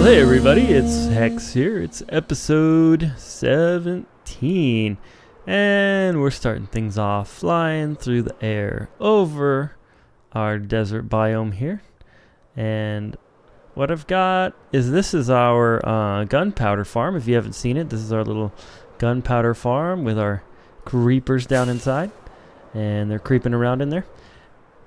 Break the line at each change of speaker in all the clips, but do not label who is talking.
Well, hey everybody, it's Hex here. It's episode 17, and we're starting things off flying through the air over our desert biome here. And what I've got is this is our gunpowder farm. If you haven't seen it, this is our little gunpowder farm with our creepers down inside, and they're creeping around in there.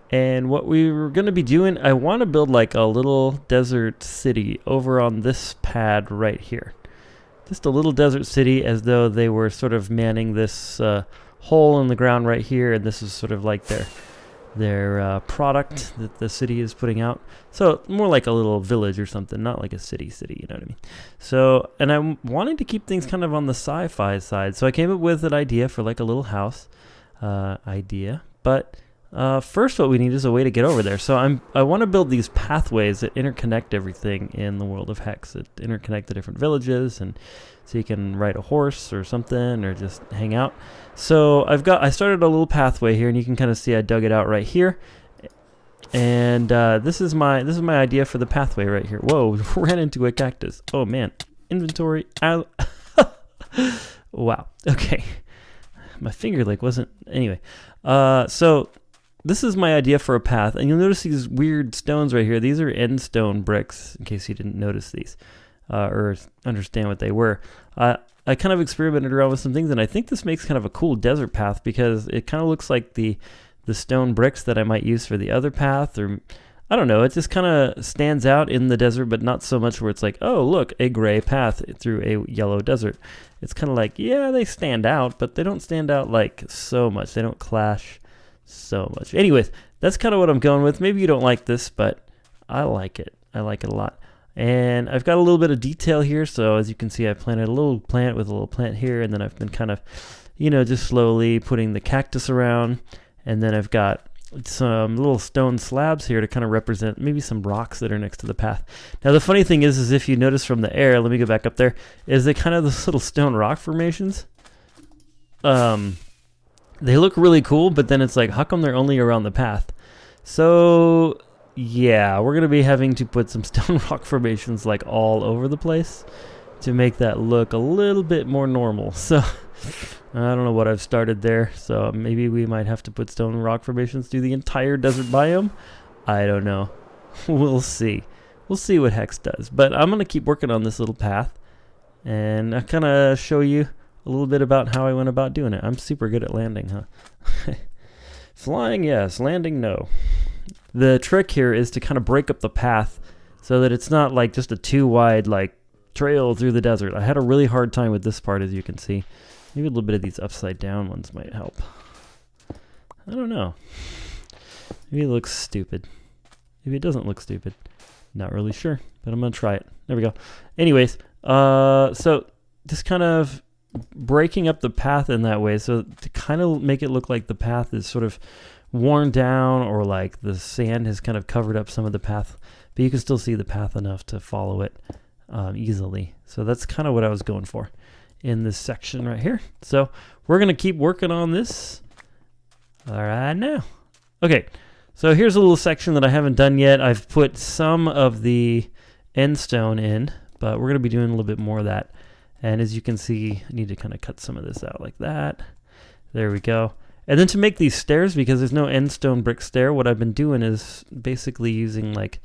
And what we were going to be doing, I want to build like a little desert city over on this pad right here. Just a little desert city, as though they were sort of manning this hole in the ground right here, and this is sort of like their product that the city is putting out. So more like a little village or something, not like a city, you know what I mean? So, and I'm wanting to keep things kind of on the sci-fi side. So I came up with an idea for like a little house idea, but first what we need is a way to get over there. So I want to build these pathways that interconnect everything in the world of Hex, that interconnect the different villages, and so you can ride a horse or something or just hang out. So I started a little pathway here, and you can kind of see I dug it out right here. And this is my idea for the pathway right here. Whoa, ran into a cactus. Oh man, inventory out. Wow. Okay. My finger like wasn't anyway. So this is my idea for a path, and you'll notice these weird stones right here. These are end stone bricks, in case you didn't notice these or understand what they were. I kind of experimented around with some things, and I think this makes kind of a cool desert path because it kind of looks like the stone bricks that I might use for the other path, or I don't know. It just kind of stands out in the desert, but not so much where it's like, oh, look, a gray path through a yellow desert. It's kind of like, yeah, they stand out, but they don't stand out like so much. They don't clash so much. Anyways, that's kind of what I'm going with. Maybe you don't like this, but I like it. I like it a lot. And I've got a little bit of detail here. So as you can see, I planted a little plant with a little plant here, and then I've been kind of, just slowly putting the cactus around. And then I've got some little stone slabs here to kind of represent maybe some rocks that are next to the path. Now the funny thing is if you notice from the air, let me go back up there, is they kind of those little stone rock formations. They look really cool, but then it's like, how come they're only around the path? So yeah, we're going to be having to put some stone rock formations like all over the place to make that look a little bit more normal. So I don't know what I've started there. So maybe we might have to put stone rock formations through the entire desert biome. I don't know. We'll see. We'll see what Hex does. But I'm going to keep working on this little path, and I kind of show you a little bit about how I went about doing it. I'm super good at landing, huh? Flying, yes. Landing, no. The trick here is to kind of break up the path so that it's not like just a too wide like trail through the desert. I had a really hard time with this part, as you can see. Maybe a little bit of these upside down ones might help. I don't know. Maybe it looks stupid. Maybe it doesn't look stupid. Not really sure, but I'm going to try it. There we go. Anyways, so just kind of breaking up the path in that way, so to kind of make it look like the path is sort of worn down, or like the sand has kind of covered up some of the path, but you can still see the path enough to follow it easily. So that's kind of what I was going for in this section right here. So we're going to keep working on this right now. Okay, so here's a little section that I haven't done yet. I've put some of the end stone in, but we're going to be doing a little bit more of that. And as you can see, I need to kind of cut some of this out like that. There we go. And then to make these stairs, because there's no end stone brick stair, what I've been doing is basically using like,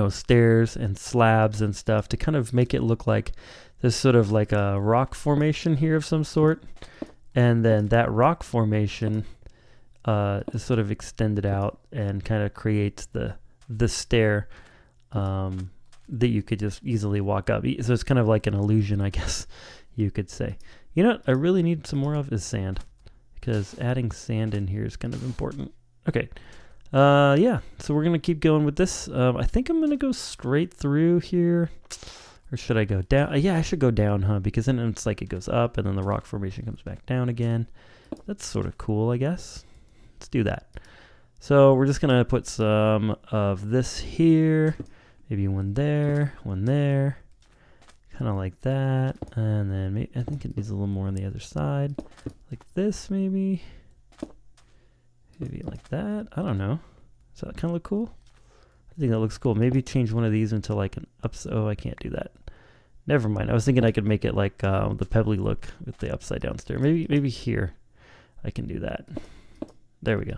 stairs and slabs and stuff to kind of make it look like there's sort of like a rock formation here of some sort. And then that rock formation is sort of extended out and kind of creates the stair that you could just easily walk up. So it's kind of like an illusion, I guess you could say. You know what I really need some more of is sand, because adding sand in here is kind of important. Okay. Yeah, so we're going to keep going with this. I think I'm going to go straight through here. Or should I go down? Yeah, I should go down, huh? Because then it's like it goes up and then the rock formation comes back down again. That's sort of cool, I guess. Let's do that. So we're just going to put some of this here. Maybe one there, kind of like that. And then maybe, I think it needs a little more on the other side. Like this, maybe. Maybe like that. I don't know. Does that kind of look cool? I think that looks cool. Maybe change one of these into like an oh, I can't do that. Never mind. I was thinking I could make it like the pebbly look with the upside down stair. Maybe here I can do that. There we go.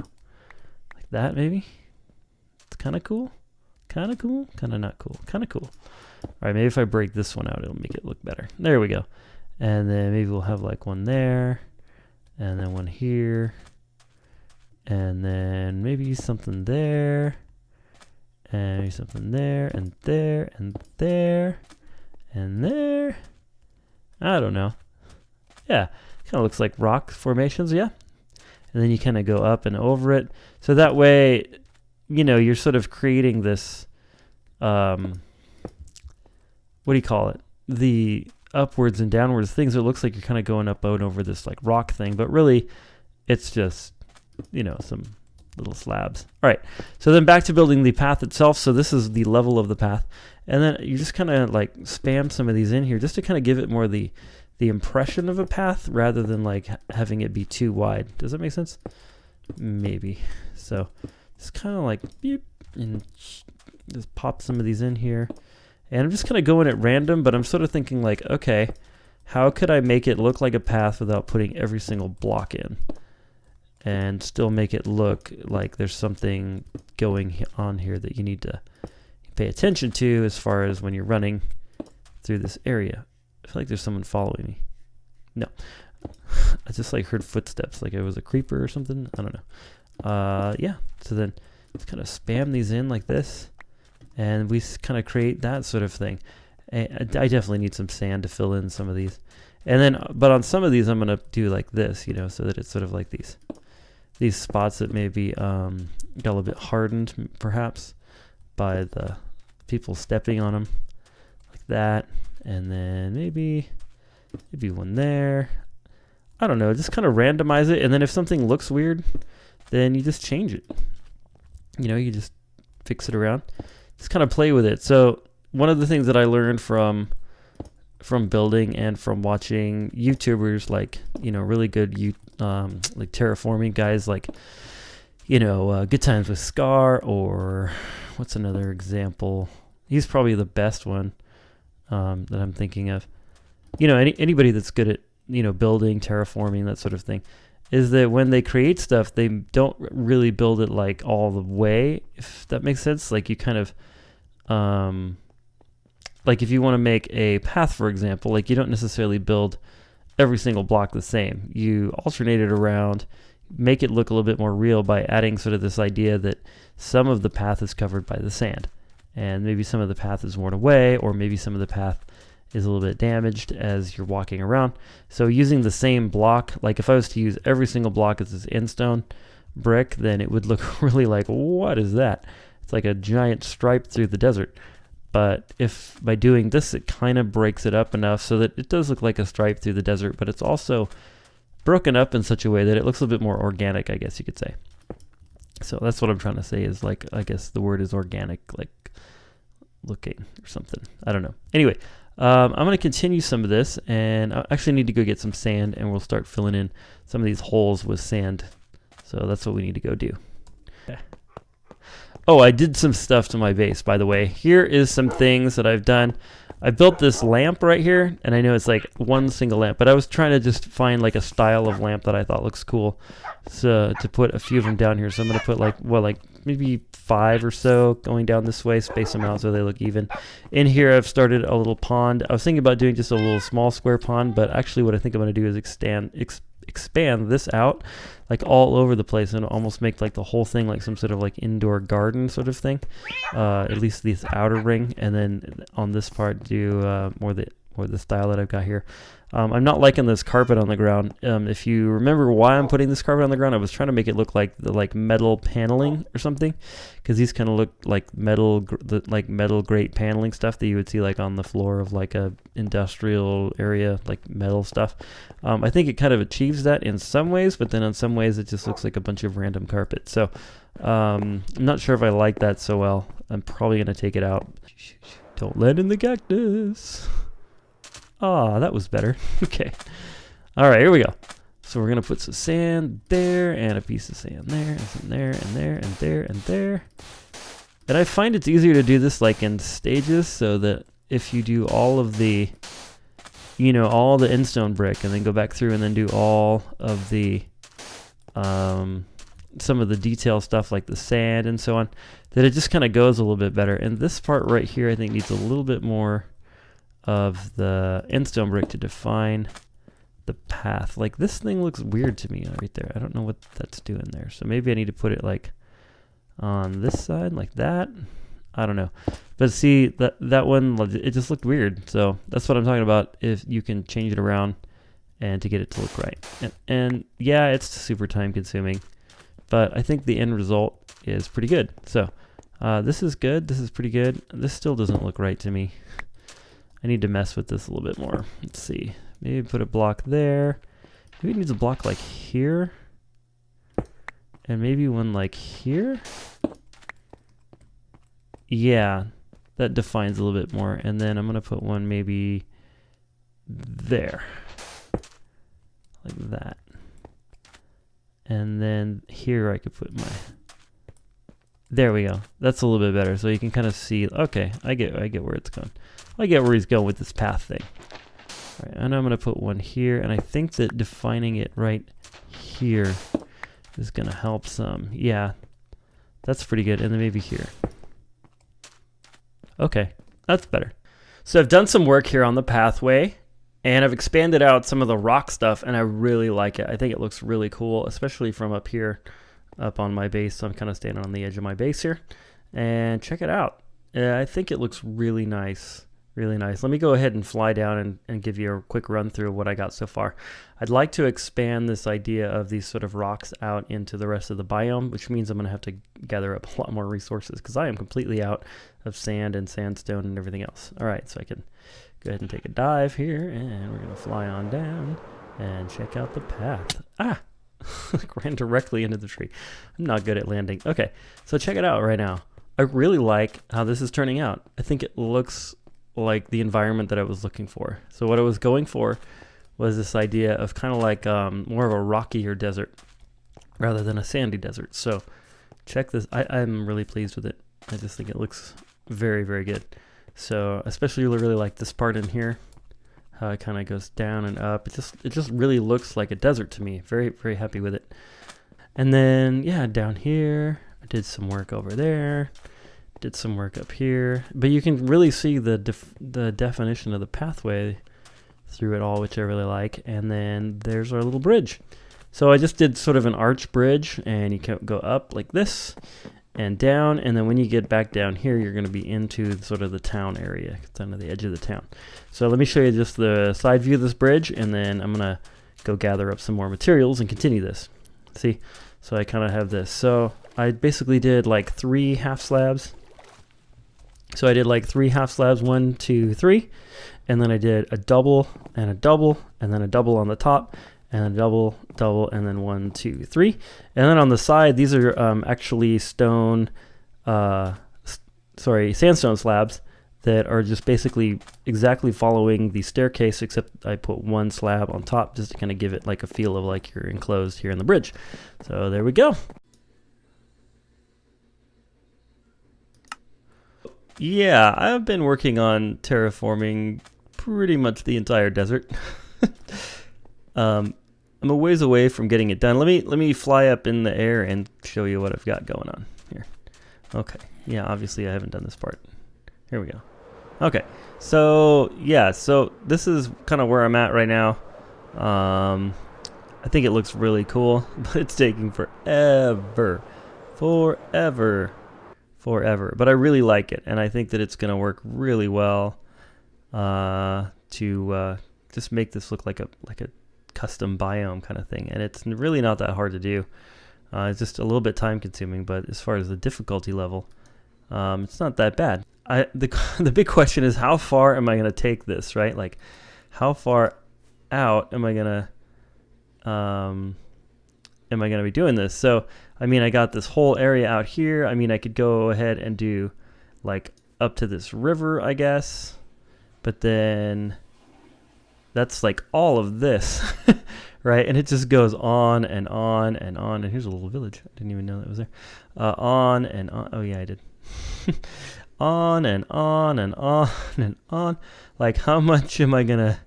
Like that maybe. It's kind of cool. Kind of cool. Kind of not cool. Kind of cool. All right, maybe if I break this one out, it'll make it look better. There we go. And then maybe we'll have like one there, and then one here, and then maybe something there, and maybe something there, and there, and there, and there. I don't know. Yeah, kind of looks like rock formations, yeah. And then you kind of go up and over it. So that way, you know, you're sort of creating this, what do you call it? The upwards and downwards things. It looks like you're kind of going up and over this like rock thing, but really it's just, you know, some little slabs. All right, so then back to building the path itself. So this is the level of the path, and then you just kind of like spam some of these in here just to kind of give it more the impression of a path rather than like having it be too wide. Does that make sense? Maybe. So just kind of like beep, and just pop some of these in here. And I'm just kind of going at random, but I'm sort of thinking like, okay, how could I make it look like a path without putting every single block in? And still make it look like there's something going on here that you need to pay attention to as far as when you're running through this area. I feel like there's someone following me. No. I just like heard footsteps, like it was a creeper or something. I don't know. Yeah, so then just kind of spam these in like this. And we kind of create that sort of thing. I definitely need some sand to fill in some of these. And then, but on some of these, I'm going to do like this, you know, so that it's sort of like these spots that maybe got a little bit hardened, perhaps, by the people stepping on them, like that. And then maybe one there. I don't know, just kind of randomize it. And then if something looks weird, then you just change it. You know, you just fix it around. Just kind of play with it. So one of the things that I learned from building and from watching YouTubers like, you know, really good like terraforming guys like, you know, Good Times with Scar, or what's another example? He's probably the best one that I'm thinking of. You know, anybody that's good at, you know, building, terraforming, that sort of thing, is that when they create stuff, they don't really build it like all the way, if that makes sense. Like you kind of, like if you want to make a path, for example, like you don't necessarily build every single block the same. You alternate it around, make it look a little bit more real by adding sort of this idea that some of the path is covered by the sand, and maybe some of the path is worn away, or maybe some of the path is a little bit damaged as you're walking around. So using the same block, like if I was to use every single block as this endstone brick, then it would look really like, what is that? It's like a giant stripe through the desert. But if by doing this, it kind of breaks it up enough so that it does look like a stripe through the desert, but it's also broken up in such a way that it looks a bit more organic, I guess you could say. So that's what I'm trying to say, is like, I guess the word is organic, like looking or something. I don't know. Anyway, I'm going to continue some of this, and I actually need to go get some sand, and we'll start filling in some of these holes with sand. So that's what we need to go do. Okay. Oh, I did some stuff to my base, by the way. Here is some things that I've done. I built this lamp right here, and I know it's like one single lamp, but I was trying to just find like a style of lamp that I thought looks cool, so to put a few of them down here. So I'm going to put like, well, like maybe 5 or so going down this way, space them out so they look even. In here I've started a little pond. I was thinking about doing just a little small square pond, but actually what I think I'm going to do is expand this out like all over the place and almost make like the whole thing like some sort of like indoor garden sort of thing, at least this outer ring, and then on this part do more the style that I've got here. I'm not liking this carpet on the ground. If you remember why I'm putting this carpet on the ground, I was trying to make it look like the metal paneling or something, because these kind of look like metal grate paneling stuff that you would see like on the floor of like a industrial area, like metal stuff. I think it kind of achieves that in some ways, but then in some ways it just looks like a bunch of random carpet. So I'm not sure if I like that so well. I'm probably going to take it out. Don't let in the cactus. Ah, that was better. Okay. All right, here we go. So we're going to put some sand there, and a piece of sand there, and some there, and there, and there, and there. And I find it's easier to do this like in stages, so that if you do all of the, you know, all the endstone brick and then go back through and then do all of the, some of the detail stuff like the sand and so on, that it just kind of goes a little bit better. And this part right here, I think, needs a little bit more of the endstone brick to define the path. Like this thing looks weird to me right there. I don't know what that's doing there. So maybe I need to put it like on this side like that. I don't know. But see, that one, it just looked weird. So that's what I'm talking about, if you can change it around and to get it to look right. And yeah, it's super time consuming, but I think the end result is pretty good. So this is good. This is pretty good. This still doesn't look right to me. I need to mess with this a little bit more. Let's see. Maybe put a block there. Maybe it needs a block like here. And maybe one like here. Yeah, that defines a little bit more. And then I'm going to put one maybe there. Like that. And then here I could put my... There we go. That's a little bit better. So you can kind of see, okay, I get where it's going. I get where he's going with this path thing. All right, and I'm going to put one here. And I think that defining it right here is going to help some. Yeah, that's pretty good. And then maybe here. Okay, that's better. So I've done some work here on the pathway, and I've expanded out some of the rock stuff, and I really like it. I think it looks really cool, especially from up here, up on my base. So I'm kind of standing on the edge of my base here, and check it out. I think it looks really nice, really nice. Let me go ahead and fly down and give you a quick run through of what I got so far. I'd like to expand this idea of these sort of rocks out into the rest of the biome, which means I'm going to have to gather up a lot more resources because I am completely out of sand and sandstone and everything else. All right, so I can go ahead and take a dive here, and we're going to fly on down and check out the path. Ah! Ran directly into the tree. I'm not good at landing. Okay, so check it out right now. I really like how this is turning out. I think it looks like the environment that I was looking for. So what I was going for was this idea of kind of like more of a rockier desert rather than a sandy desert. So check this. I'm really pleased with it. I just think it looks very, very good. So especially really like this part in here, how it kind of goes down and up. It just really looks like a desert to me. Very, very happy with it. And then, yeah, down here, I did some work over there. Did some work up here, but you can really see the definition of the pathway through it all, which I really like. And then there's our little bridge. So I just did sort of an arch bridge, and you can go up like this and down, and then when you get back down here, you're going to be into sort of the town area. It's on the edge of the town. So let me show you just the side view of this bridge, and then I'm going to go gather up some more materials and continue this. See? So I kind of have this. So I basically did like 3 half slabs. So I did like 3 half slabs, 1, 2, 3, and then I did a double, and then a double on the top, and a double, and then 1, 2, 3. And then on the side, these are actually sandstone slabs that are just basically exactly following the staircase, except I put 1 slab on top just to kind of give it like a feel of like you're enclosed here in the bridge. So there we go. Yeah, I've been working on terraforming pretty much the entire desert. I'm a ways away from getting it done. Let me fly up in the air and show you what I've got going on here. Okay. Yeah, obviously I haven't done this part. Here we go. Okay. So, yeah, so this is kind of where I'm at right now. I think it looks really cool, but it's taking forever. But I really like it, and I think that it's going to work really well to just make this look like a custom biome kind of thing. And it's really not that hard to do. It's just a little bit time consuming, but as far as the difficulty level, it's not that bad. The big question is, how far am I going to take this, right? Like, how far out am I going to be doing this? So, I mean, I got this whole area out here. I mean, I could go ahead and do like up to this river, I guess. But then that's like all of this, right? And it just goes on and on and on. And here's a little village. I didn't even know that was there. On and on. Oh, yeah, I did. On and on and on and on. Like, how much am I gonna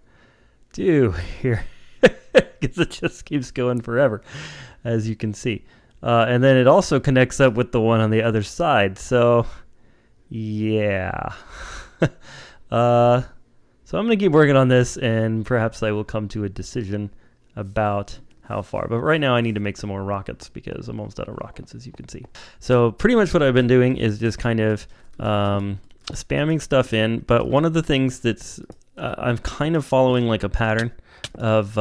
do here? Because it just keeps going forever, as you can see. And then it also connects up with the one on the other side. So, yeah. So I'm going to keep working on this, and perhaps I will come to a decision about how far. But right now I need to make some more rockets because I'm almost out of rockets, as you can see. So pretty much what I've been doing is just kind of spamming stuff in. But one of the things that's I'm kind of following like a pattern of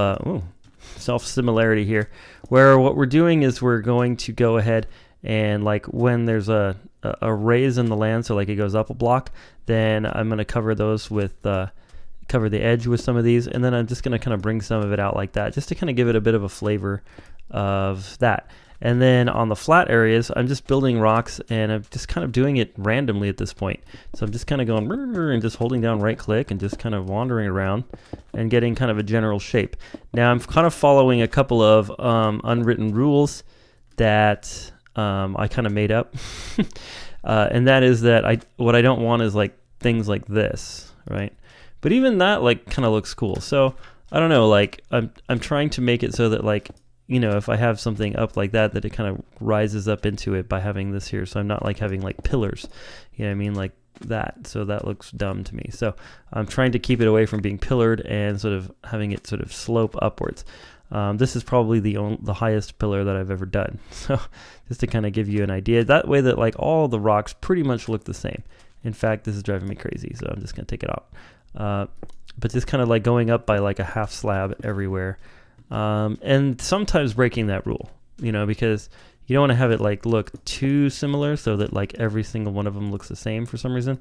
self-similarity here, where what we're doing is we're going to go ahead and, like, when there's a raise in the land, so like it goes up a block, then I'm going to cover those with cover the edge with some of these, and then I'm just going to kind of bring some of it out like that, just to kind of give it a bit of a flavor of that. And then on the flat areas, I'm just building rocks, and I'm just kind of doing it randomly at this point. So I'm just kind of going and just holding down right click and just kind of wandering around and getting kind of a general shape. Now I'm kind of following a couple of unwritten rules that I kind of made up. And that is that what I don't want is like things like this, right? But even that like kind of looks cool. So I don't know, like I'm trying to make it so that, like, you know, if I have something up like that, that it kind of rises up into it by having this here. So I'm not like having like pillars, you know what I mean, like that. So that looks dumb to me. So I'm trying to keep it away from being pillared and sort of having it sort of slope upwards. This is probably the highest pillar that I've ever done. So just to kind of give you an idea, that way that like all the rocks pretty much look the same. In fact, this is driving me crazy, so I'm just going to take it out. But just kind of like going up by like a half slab everywhere. And sometimes breaking that rule, you know, because you don't want to have it like look too similar so that like every single one of them looks the same for some reason.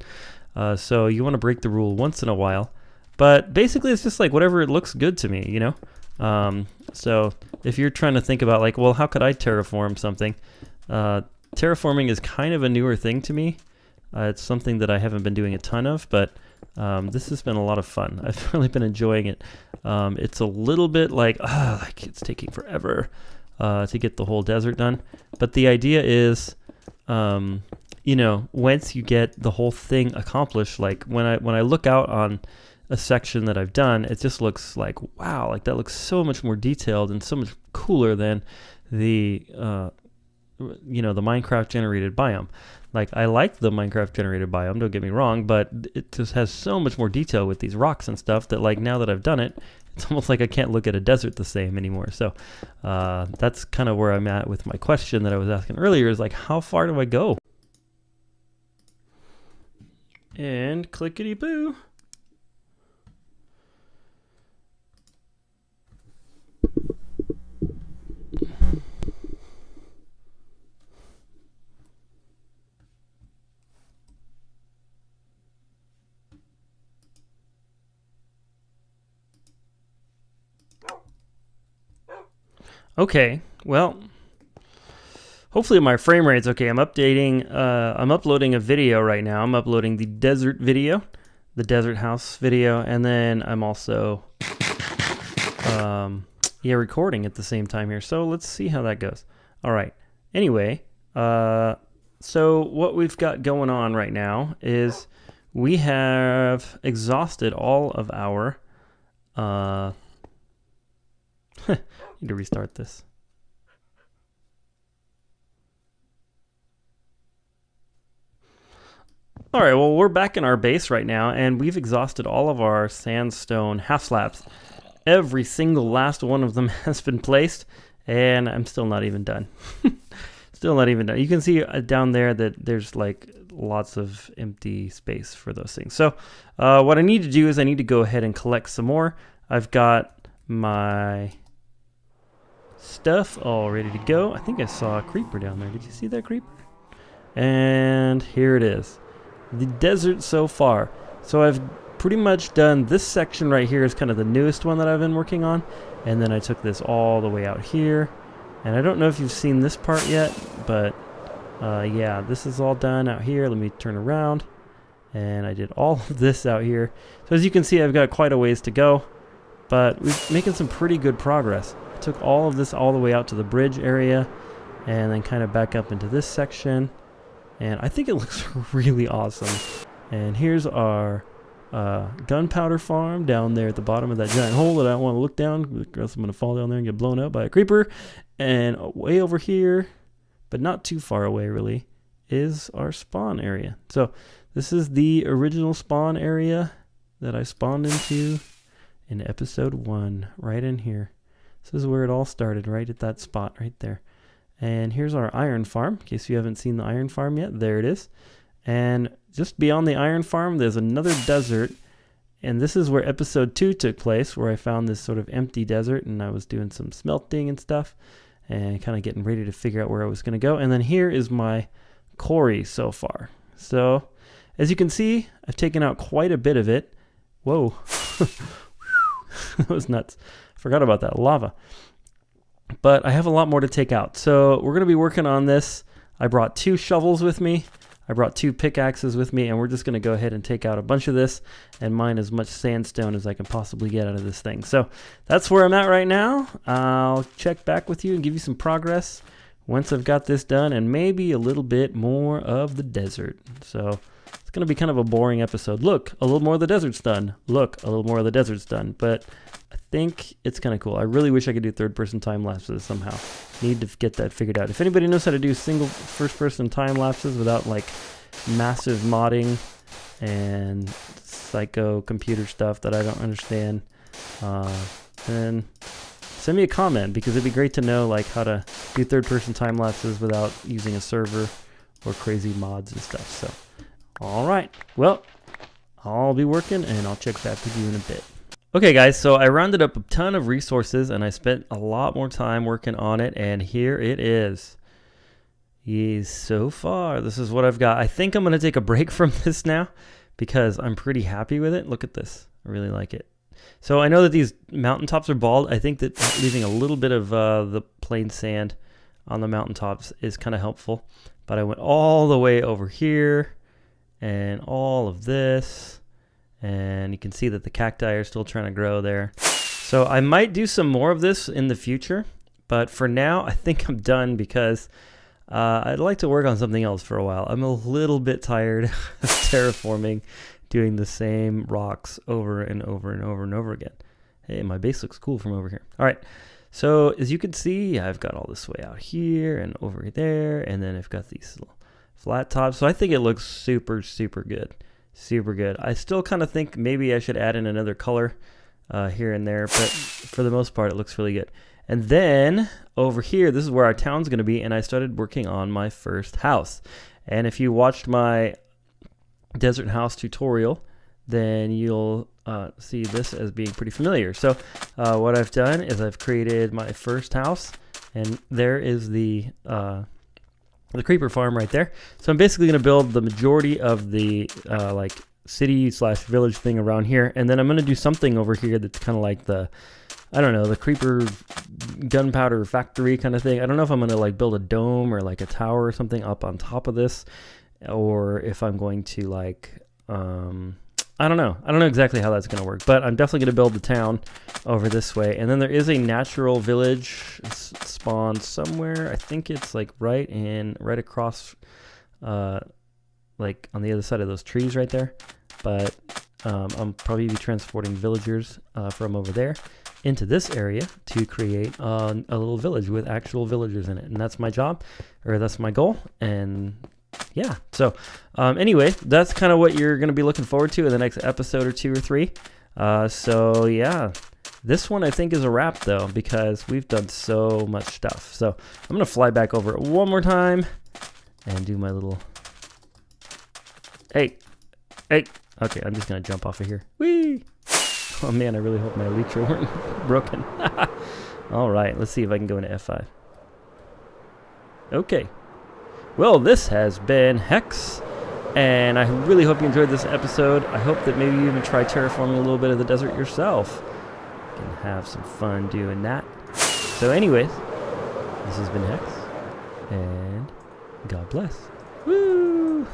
So you want to break the rule once in a while. But basically it's just like whatever it looks good to me, you know. So if you're trying to think about like, well, how could I terraform something? Terraforming is kind of a newer thing to me. It's something that I haven't been doing a ton of, but this has been a lot of fun. I've really been enjoying it. It's a little bit like it's taking forever to get the whole desert done. But the idea is, you know, once you get the whole thing accomplished, like when I look out on a section that I've done, it just looks like, wow, like that looks so much more detailed and so much cooler than the you know, the Minecraft generated biome. Like, I like the Minecraft generated biome, don't get me wrong, but it just has so much more detail with these rocks and stuff that, like, now that I've done it, it's almost like I can't look at a desert the same anymore. So that's kind of where I'm at with my question that I was asking earlier, is like, how far do I go? And clickety-boo. Okay, well, hopefully my frame rate's okay. I'm uploading a video right now. I'm uploading the desert video, the desert house video, and then I'm also, recording at the same time here. So let's see how that goes. All right. Anyway, so what we've got going on right now is we have exhausted all of our, need to restart this. All right, well, we're back in our base right now, and we've exhausted all of our sandstone half slabs. Every single last one of them has been placed, and I'm still not even done. Still not even done. You can see down there that there's like lots of empty space for those things. So what I need to do is I need to go ahead and collect some more. I've got my stuff all ready to go. I think I saw a creeper down there. Did you see that creeper? And here it is. The desert so far. So I've pretty much done this section right here is kind of the newest one that I've been working on. And then I took this all the way out here. And I don't know if you've seen this part yet, but yeah, this is all done out here. Let me turn around. And I did all of this out here. So as you can see, I've got quite a ways to go, but we're making some pretty good progress. I took all of this all the way out to the bridge area and then kind of back up into this section. And I think it looks really awesome. And here's our gunpowder farm down there at the bottom of that giant hole that I don't want to look down, or else I'm going to fall down there and get blown up by a creeper. And way over here, but not too far away really, is our spawn area. So this is the original spawn area that I spawned into in episode 1, right in here. This is where it all started, right at that spot right there. And here's our iron farm, in case you haven't seen the iron farm yet. There it is. And just beyond the iron farm, there's another desert. And this is where episode 2 took place, where I found this sort of empty desert, and I was doing some smelting and stuff, and kind of getting ready to figure out where I was going to go. And then here is my quarry so far. So, as you can see, I've taken out quite a bit of it. Whoa. That was nuts. Forgot about that lava. But I have a lot more to take out. So we're going to be working on this. I brought 2 shovels with me. I brought 2 pickaxes with me, and we're just going to go ahead and take out a bunch of this and mine as much sandstone as I can possibly get out of this thing. So that's where I'm at right now. I'll check back with you and give you some progress once I've got this done, and maybe a little bit more of the desert. So it's going to be kind of a boring episode. Look, a little more of the desert's done. Look, a little more of the desert's done. But I think it's kind of cool. I really wish I could do third-person time lapses somehow. Need to get that figured out. If anybody knows how to do single first-person time lapses without like massive modding and psycho computer stuff that I don't understand, then send me a comment, because it'd be great to know like how to do third-person time lapses without using a server or crazy mods and stuff. So, all right. Well, I'll be working, and I'll check back with you in a bit. Okay guys, so I rounded up a ton of resources, and I spent a lot more time working on it, and here it is. Yes, so far, this is what I've got. I think I'm going to take a break from this now, because I'm pretty happy with it. Look at this. I really like it. So I know that these mountaintops are bald. I think that leaving a little bit of the plain sand on the mountaintops is kind of helpful. But I went all the way over here, and all of this. And you can see that the cacti are still trying to grow there. So I might do some more of this in the future, but for now I think I'm done, because I'd like to work on something else for a while. I'm a little bit tired of terraforming, doing the same rocks over and over and over and over again. Hey, my base looks cool from over here. All right, so as you can see, I've got all this way out here and over there, and then I've got these little flat tops. So I think it looks super, super good. Super good. I still kind of think maybe I should add in another color here and there, but for the most part, it looks really good. And then over here, this is where our town's going to be, and I started working on my first house. And if you watched my desert house tutorial, then you'll see this as being pretty familiar. So what I've done is I've created my first house, and there is the creeper farm right there. So I'm basically going to build the majority of the like city/village thing around here, and then I'm going to do something over here that's kind of like the, I don't know, the creeper gunpowder factory kind of thing. I don't know if I'm going to like build a dome or like a tower or something up on top of this, or if I'm going to like I don't know exactly how that's going to work, but I'm definitely going to build the town over this way. And then there is a natural village spawn somewhere. I think it's like right across, like on the other side of those trees right there. But I'll probably be transporting villagers from over there into this area to create a little village with actual villagers in it. And that's my job, or that's my goal. And yeah, so anyway, that's kind of what you're going to be looking forward to in the next episode or 2 or 3. So yeah, this one I think is a wrap though, because we've done so much stuff. So I'm going to fly back over it one more time and do my little, hey, okay, I'm just going to jump off of here. Whee! Oh man, I really hope my elytra weren't broken. All right, let's see if I can go into F5. Okay. Well, this has been Hex, and I really hope you enjoyed this episode. I hope that maybe you even try terraforming a little bit of the desert yourself. You can have some fun doing that. So anyways, this has been Hex, and God bless. Woo!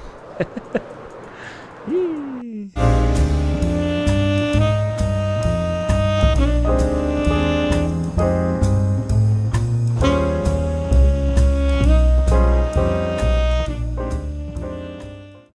Yee.